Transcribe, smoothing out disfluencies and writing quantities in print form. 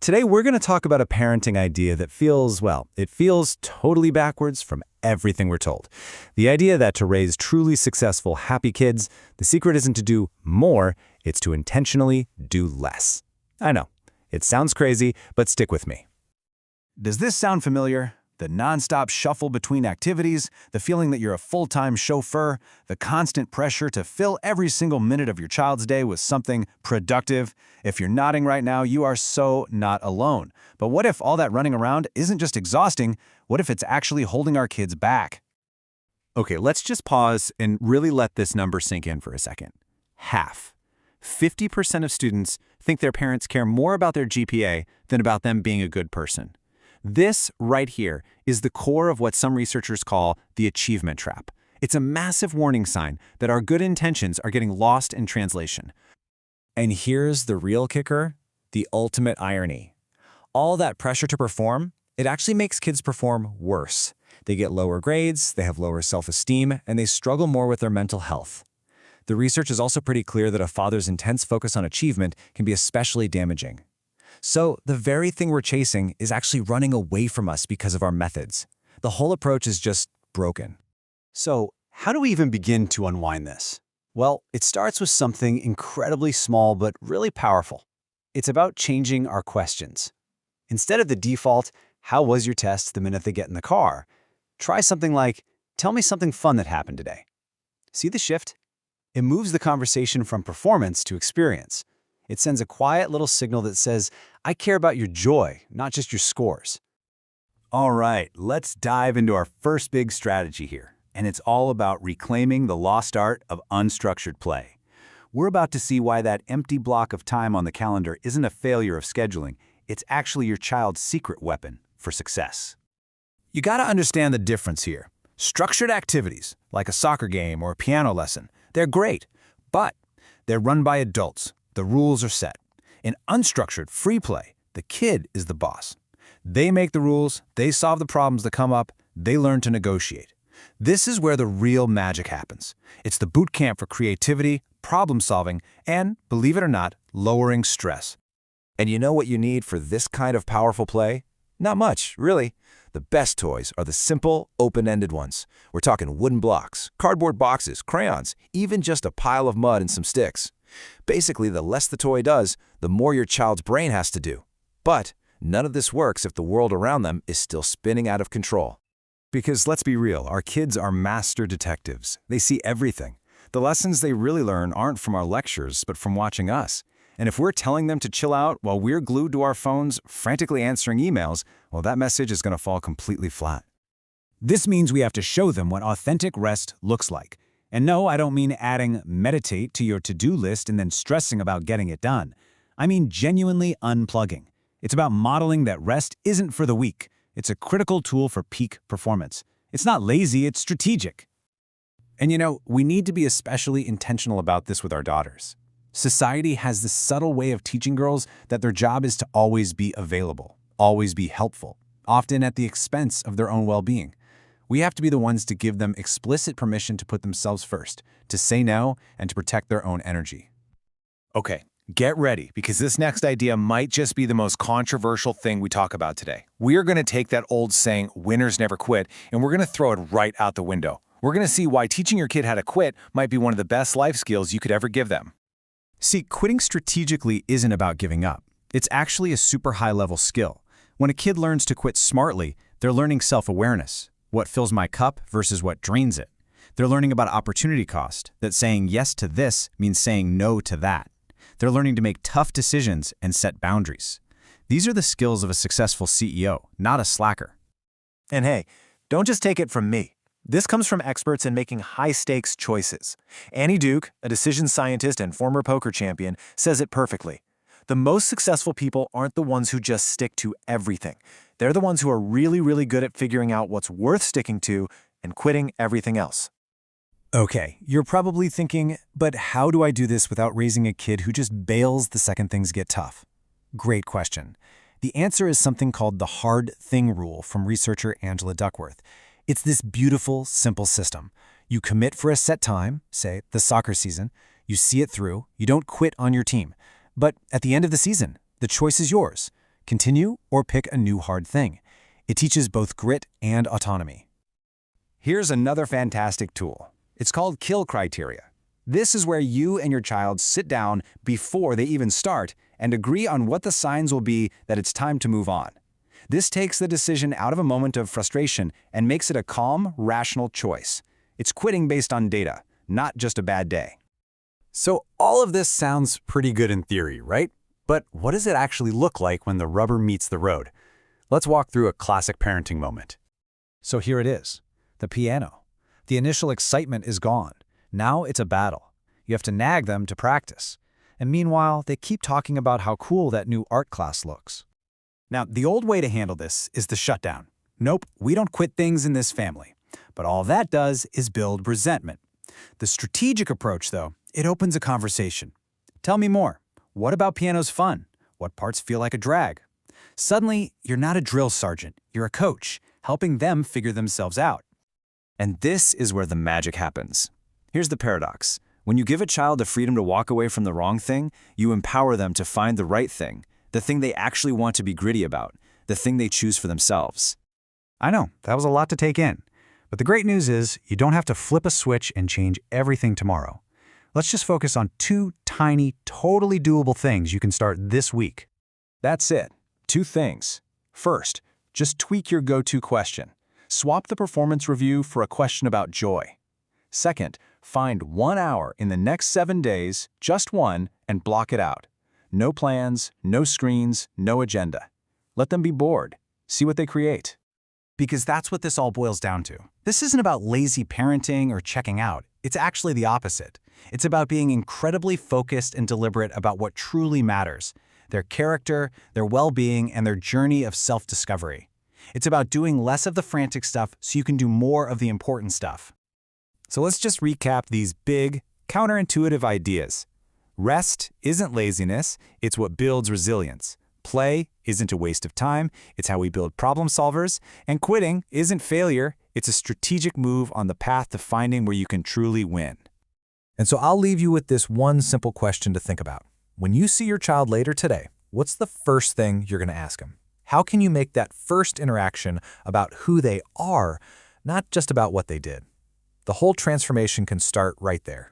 Today, we're going to talk about a parenting idea that feels, well, it feels totally backwards from everything we're told. The idea that to raise truly successful, happy kids, the secret isn't to do more, it's to intentionally do less. I know, it sounds crazy, but stick with me. Does this sound familiar? The nonstop shuffle between activities, the feeling that you're a full-time chauffeur, the constant pressure to fill every single minute of your child's day with something productive. If you're nodding right now, you are so not alone. But what if all that running around isn't just exhausting? What if it's actually holding our kids back? Okay, let's just pause and really let this number sink in for a second. Half. 50% of students think their parents care more about their GPA than about them being a good person. This right here is the core of what some researchers call the achievement trap. It's a massive warning sign that our good intentions are getting lost in translation. And here's the real kicker, the ultimate irony. All that pressure to perform, it actually makes kids perform worse. They get lower grades, they have lower self-esteem, and they struggle more with their mental health. The research is also pretty clear that a father's intense focus on achievement can be especially damaging. So the very thing we're chasing is actually running away from us because of our methods. The whole approach is just broken. So, how do we even begin to unwind this? Well, it starts with something incredibly small but really powerful. It's about changing our questions. Instead of the default, "How was your test?" the minute they get in the car, try something like, "Tell me something fun that happened today." See the shift? It moves the conversation from performance to experience. It sends a quiet little signal that says, "I care about your joy, not just your scores." All right, let's dive into our first big strategy here, and it's all about reclaiming the lost art of unstructured play. We're about to see why that empty block of time on the calendar isn't a failure of scheduling. It's actually your child's secret weapon for success. You gotta understand the difference here. Structured activities, like a soccer game or a piano lesson, they're great, but they're run by adults. The rules are set. In unstructured free play, the kid is the boss. They make the rules, they solve the problems that come up, they learn to negotiate. This is where the real magic happens. It's the boot camp for creativity, problem solving, and, believe it or not, lowering stress. And you know what you need for this kind of powerful play? Not much, really. The best toys are the simple, open-ended ones. We're talking wooden blocks, cardboard boxes, crayons, even just a pile of mud and some sticks. Basically, the less the toy does, the more your child's brain has to do. But none of this works if the world around them is still spinning out of control. Because let's be real, our kids are master detectives. They see everything. The lessons they really learn aren't from our lectures, but from watching us. And if we're telling them to chill out while we're glued to our phones, frantically answering emails, well, that message is going to fall completely flat. This means we have to show them what authentic rest looks like. And no, I don't mean adding meditate to your to-do list and then stressing about getting it done. I mean genuinely unplugging. It's about modeling that rest isn't for the weak. It's a critical tool for peak performance. It's not lazy, it's strategic. And you know, we need to be especially intentional about this with our daughters. Society has this subtle way of teaching girls that their job is to always be available, always be helpful, often at the expense of their own well-being. We have to be the ones to give them explicit permission to put themselves first, to say no, and to protect their own energy. Okay, get ready, because this next idea might just be the most controversial thing we talk about today. We are going to take that old saying, "winners never quit," and we're going to throw it right out the window. We're going to see why teaching your kid how to quit might be one of the best life skills you could ever give them. See, quitting strategically isn't about giving up. It's actually a super high-level skill. When a kid learns to quit smartly, they're learning self-awareness. What fills my cup versus what drains it. They're learning about opportunity cost, that saying yes to this means saying no to that. They're learning to make tough decisions and set boundaries. These are the skills of a successful CEO, not a slacker. And hey, don't just take it from me. This comes from experts in making high-stakes choices. Annie Duke, a decision scientist and former poker champion, says it perfectly. The most successful people aren't the ones who just stick to everything. They're the ones who are really good at figuring out what's worth sticking to and quitting everything else. Okay, you're probably thinking, but how do I do this without raising a kid who just bails the second things get tough? Great question. The answer is something called the hard thing rule from researcher Angela Duckworth. It's this beautiful, simple system. You commit for a set time, say the soccer season, you see it through, you don't quit on your team. But at the end of the season, the choice is yours. continue, or pick a new hard thing. It teaches both grit and autonomy. Here's another fantastic tool. It's called kill criteria. This is where you and your child sit down before they even start and agree on what the signs will be that it's time to move on. This takes the decision out of a moment of frustration and makes it a calm, rational choice. It's quitting based on data, not just a bad day. So all of this sounds pretty good in theory, right? But what does it actually look like when the rubber meets the road? Let's walk through a classic parenting moment. So here it is, the piano. The initial excitement is gone. Now it's a battle. You have to nag them to practice. And meanwhile, they keep talking about how cool that new art class looks. Now, the old way to handle this is the shutdown. Nope, we don't quit things in this family. But all that does is build resentment. The strategic approach, though, it opens a conversation. Tell me more. What about piano's fun? What parts feel like a drag? Suddenly, you're not a drill sergeant. You're a coach, helping them figure themselves out. And this is where the magic happens. Here's the paradox. When you give a child the freedom to walk away from the wrong thing, you empower them to find the right thing, the thing they actually want to be gritty about, the thing they choose for themselves. I know, that was a lot to take in. But the great news is you don't have to flip a switch and change everything tomorrow. Let's just focus on 2 tiny, totally doable things you can start this week. That's it. 2 things. First, just tweak your go-to question. Swap the performance review for a question about joy. Second, find 1 hour in the next 7 days, just one, and block it out. No plans, no screens, no agenda. Let them be bored. See what they create. Because that's what this all boils down to. This isn't about lazy parenting or checking out. It's actually the opposite. It's about being incredibly focused and deliberate about what truly matters, their character, their well-being, and their journey of self-discovery. It's about doing less of the frantic stuff so you can do more of the important stuff. So let's just recap these big, counterintuitive ideas. Rest isn't laziness, it's what builds resilience. Play isn't a waste of time, it's how we build problem solvers. And quitting isn't failure, it's a strategic move on the path to finding where you can truly win. And so I'll leave you with this one simple question to think about. When you see your child later today, what's the first thing you're going to ask them? How can you make that first interaction about who they are, not just about what they did? The whole transformation can start right there.